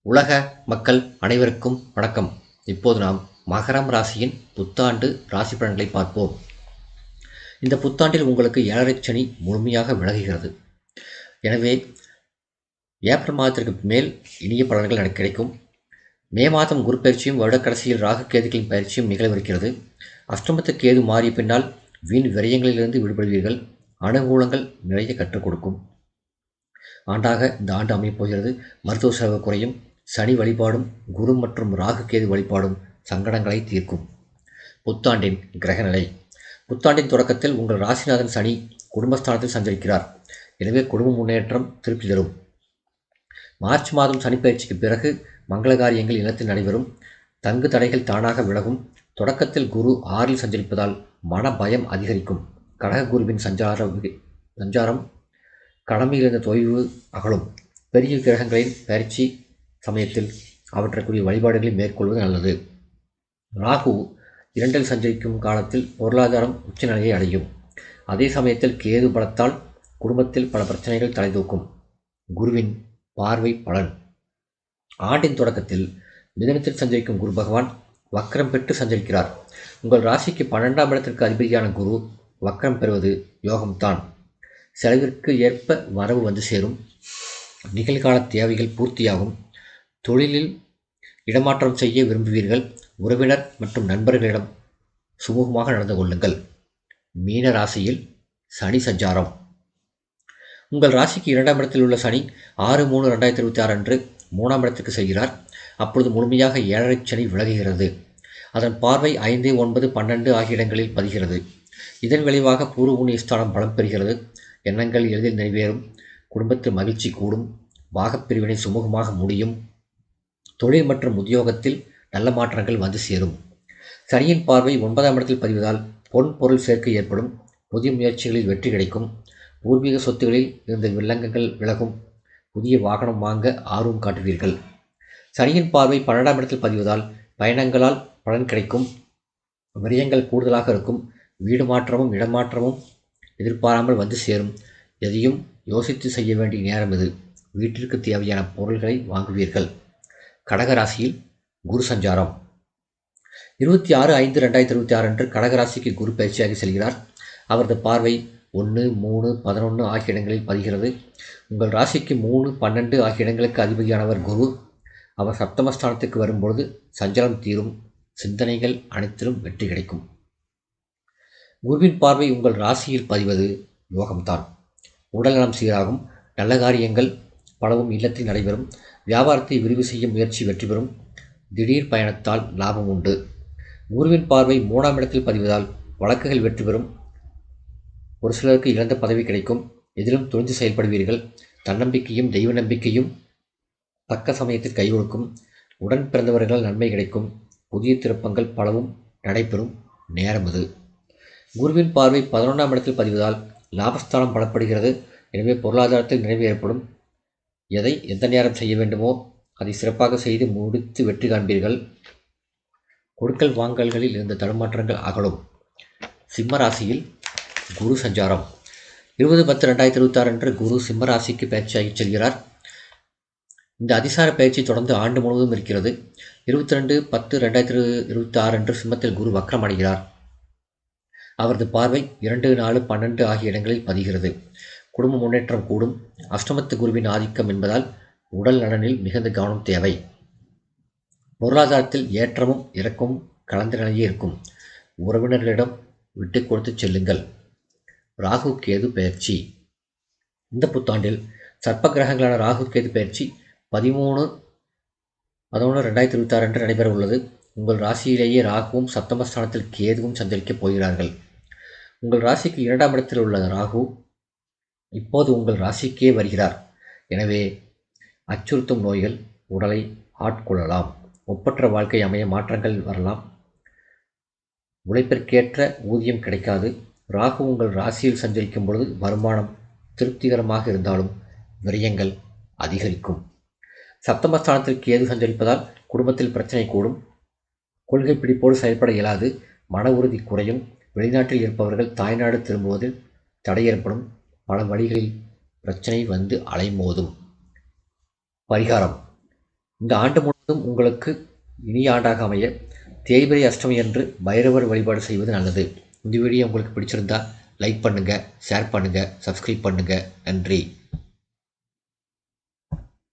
உலக மக்கள் அனைவருக்கும் வணக்கம். இப்போது நாம் மகரம் ராசியின் புத்தாண்டு ராசி பலன்களை பார்ப்போம். இந்த புத்தாண்டில் உங்களுக்கு 7.5 சனி முழுமையாக விலகுகிறது. எனவே ஏப்ரல் மாதத்திற்கு மேல் இனிய பலன்கள் எனக்கு கிடைக்கும். மே மாதம் குரு பயிற்சியும் வருடக்கடைசியில் ராகு கேதுகளின் பயிற்சியும் நிகழவிருக்கிறது. அஷ்டமத்து கேது மாறிய பின்னால் வீண் விரயங்களிலிருந்து விடுபடுவீர்கள். அனுகூலங்கள் நிறைய கற்றுக் கொடுக்கும் ஆண்டாக இந்த ஆண்டு அமையப் போகிறது. மருத்துவ செலவு குறையும். சனி வழிபாடும் குரு மற்றும் ராகு கேது வழிபாடும் சங்கடங்களை தீர்க்கும். புத்தாண்டின் கிரகநிலை. புத்தாண்டின் தொடக்கத்தில் உங்கள் ராசிநாதன் சனி குடும்பஸ்தானத்தில் சஞ்சரிக்கிறார். எனவே குடும்ப முன்னேற்றம் திருப்தி தரும். மார்ச் மாதம் சனி பயிற்சிக்கு பிறகு மங்கள காரியங்கள் இல்லத்தில் நடைபெறும். தங்கு தடைகள் தானாக விலகும். தொடக்கத்தில் குரு 6இல் சஞ்சரிப்பதால் மன பயம் அதிகரிக்கும். கடக குருவின் சஞ்சாரம் கடமையிலிருந்த தொய்வு அகலும். பெரிய கிரகங்களின் பயிற்சி சமயத்தில் அவற்றுக்குரிய வழிபாடுகளை மேற்கொள்வது நல்லது. ராகு 2இல் சஞ்சரிக்கும் காலத்தில் பொருளாதாரம் உச்சநிலையை அடையும். அதே சமயத்தில் கேது பலத்தால் குடும்பத்தில் பல பிரச்சனைகள் தலைதூக்கும். குருவின் பார்வை பலன். ஆண்டின் தொடக்கத்தில் மிதனத்தில் சஞ்சரிக்கும் குரு பகவான் வக்ரம் பெற்று சஞ்சரிக்கிறார். உங்கள் ராசிக்கு 12ஆம் இடத்திற்கு அதிபதியான குரு வக்ரம் பெறுவது யோகம்தான். செலவிற்கு ஏற்ப வரவு வந்து சேரும். நிகழ்கால தேவைகள் பூர்த்தியாகும். தொழிலில் இடமாற்றம் செய்ய விரும்புவீர்கள். உறவினர் மற்றும் நண்பர்களிடம் சுமூகமாக நடந்து கொள்ளுங்கள். மீன ராசியில் சனி சஞ்சாரம். உங்கள் ராசிக்கு 2ஆம் இடத்தில் உள்ள சனி 6/3/2026 அன்று 3ஆம் இடத்திற்கு செல்கிறார். அப்பொழுது முழுமையாக 7.5 சனி விலகுகிறது. அதன் பார்வை 5, 9, 12 ஆகிய இடங்களில் பதிகிறது. இதன் விளைவாக பூர்வ புண்ணிய ஸ்தானம் பலம் பெறுகிறது. எண்ணங்கள் எளிதில் நிறைவேறும். குடும்பத்தில் மகிழ்ச்சி கூடும். பாகப்பிரிவினை சுமூகமாக முடியும். தொழில் மற்றும் உத்தியோகத்தில் நல்ல மாற்றங்கள் வந்து சேரும். சனியின் பார்வை 9ஆம் இடத்தில் பதிவதால் பொன் பொருள் சேர்க்கை ஏற்படும். புதிய முயற்சிகளில் வெற்றி கிடைக்கும். பூர்வீக சொத்துகளில் இருந்த வில்லங்கங்கள் விலகும். புதிய வாகனம் வாங்க ஆர்வம் காட்டுவீர்கள். சனியின் பார்வை 12ஆம் இடத்தில் பதிவதால் பயணங்களால் பலன் கிடைக்கும். விரயங்கள் கூடுதலாக இருக்கும். வீடு மாற்றமும் இடமாற்றமும் எதிர்பாராமல் வந்து சேரும். எதையும் யோசித்து செய்ய வேண்டிய நேரம் இது. வீட்டிற்கு தேவையான பொருள்களை வாங்குவீர்கள். கடகராசியில் குரு சஞ்சாரம். 26/5/2026 அன்று கடகராசிக்கு குரு பயிற்சியாகி செல்கிறார். அவரது பார்வை 1, 3, 11 ஆகிய இடங்களில் பதிகிறது. உங்கள் ராசிக்கு 3, 12 ஆகிய இடங்களுக்கு அதிபதியானவர் குரு. அவர் சப்தமஸ்தானத்துக்கு வரும்பொழுது சஞ்சலம் தீரும். சிந்தனைகள் அனைத்திலும் வெற்றி கிடைக்கும். குருவின் பார்வை உங்கள் ராசியில் பதிவது யோகம்தான். உடல்நலம் சீராகும். நல்ல காரியங்கள் பலவும் இல்லத்தில் நடைபெறும். வியாபாரத்தை விரிவு செய்ய முயற்சி வெற்றி பெறும். திடீர் பயணத்தால் லாபம் உண்டு. குருவின் பார்வை 3ஆம் இடத்தில் பதிவதால் வழக்குகள் வெற்றி பெறும். ஒரு சிலருக்கு இழந்த பதவி கிடைக்கும். எதிலும் துணிந்து செயல்படுவீர்கள். தன்னம்பிக்கையும் தெய்வ நம்பிக்கையும் தக்க சமயத்தில் கை கொடுக்கும். உடன் பிறந்தவர்களால் நன்மை கிடைக்கும். புதிய திருப்பங்கள் பலவும் நடைபெறும் நேரம் இது. குருவின் பார்வை 11ஆம் இடத்தில் பதிவதால் லாபஸ்தானம் பலப்படுகிறது. எனவே பொருளாதாரத்தில் நிறைவு ஏற்படும். எதை எந்த நேரம் செய்ய வேண்டுமோ அதை சிறப்பாக செய்து முடித்து வெற்றி காண்பீர்கள். கொடுக்கல் வாங்கல்களில் இருந்த தடுமாற்றங்கள் அகலும். சிம்ம ராசியில் குரு சஞ்சாரம். 20/10/2026 அன்று குரு சிம்ம ராசிக்கு பயிற்சியாகி செல்கிறார். இந்த அதிசார பயிற்சி தொடர்ந்து ஆண்டு முழுவதும் இருக்கிறது. 22/10/2026 அன்று சிம்மத்தில் குரு வக்ரம் அடைகிறார். அவரது பார்வை 2, 4, 12 ஆகிய இடங்களில் பதிகிறது. குடும்ப முன்னேற்றம் கூடும். அஷ்டமத்து குருவின் ஆதிக்கம் என்பதால் உடல் நலனில் மிகுந்த கவனம் தேவை. பொருளாதாரத்தில் ஏற்றமும் இறக்கமும் கலந்த நிலையே இருக்கும். உறவினர்களிடம் விட்டு கொடுத்து செல்லுங்கள். ராகு கேது பயிற்சி. இந்த புத்தாண்டில் சர்ப்ப கிரகங்களான ராகு கேது பயிற்சி 13/11/2026 அன்று நடைபெற உள்ளது. உங்கள் ராசியிலேயே ராகுவும் சப்தமஸ்தானத்தில் கேதுவும் சஞ்சரிக்கப் போகிறார்கள். உங்கள் ராசிக்கு 2ஆம் இடத்தில் உள்ள ராகு இப்போது உங்கள் ராசிக்கே வருகிறார். எனவே அச்சுறுத்தும் நோய்கள் உடலை ஆட்கொள்ளலாம். ஒப்பற்ற வாழ்க்கை அமைய மாற்றங்கள் வரலாம். உழைப்பிற்கேற்ற ஊதியம் கிடைக்காது. ராகு உங்கள் ராசியில் சஞ்சரிக்கும் பொழுது வருமானம் திருப்திகரமாக இருந்தாலும் விரயங்கள் அதிகரிக்கும். சப்தமஸ்தானத்தில் கேது சஞ்சரிப்பதால் குடும்பத்தில் பிரச்சனை கூடும். கொள்கை பிடிப்போடு செயல்பட இயலாது. மன உறுதி குறையும். வெளிநாட்டில் இருப்பவர்கள் தாய்நாடு திரும்புவதில் தடை ஏற்படும். பல வழிகளில் பிரச்சனை வந்து அலைமோதும். பரிகாரம். இந்த ஆண்டு முழுவதும் உங்களுக்கு இனிய ஆண்டாக அமைய தேய்பிரை அஷ்டமி என்று பைரவர் வழிபாடு செய்வது நல்லது. இந்த வீடியோ உங்களுக்கு பிடிச்சிருந்தா லைக் பண்ணுங்கள், ஷேர் பண்ணுங்கள், சப்ஸ்கிரைப் பண்ணுங்கள். நன்றி.